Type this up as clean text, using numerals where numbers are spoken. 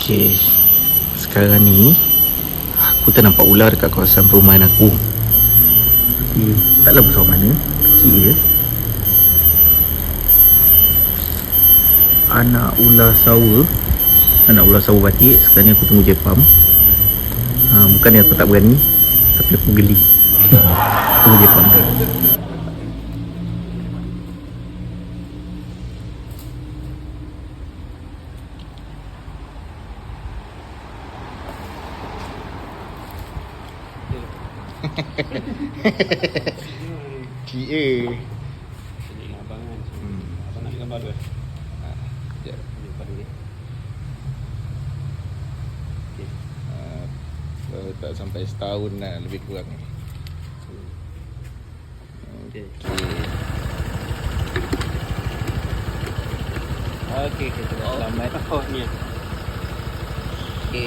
Okey. Sekarang ni aku tak nampak ular dekat kawasan perumahan aku. Taklah besar mana, kecil je. Anak ular sawa batik. Sekarang ni aku tunggu Jepam. Bukannya aku tak berani, tapi aku geli. Tunggu Jepam. Kia. Sini abang kan. Abang nak gambar tu. Sekejap. Jumpa dulu. Okey. Tak sampai setahun lah, lebih kurang. Okey. Okey, kita selamat. Oh, ni.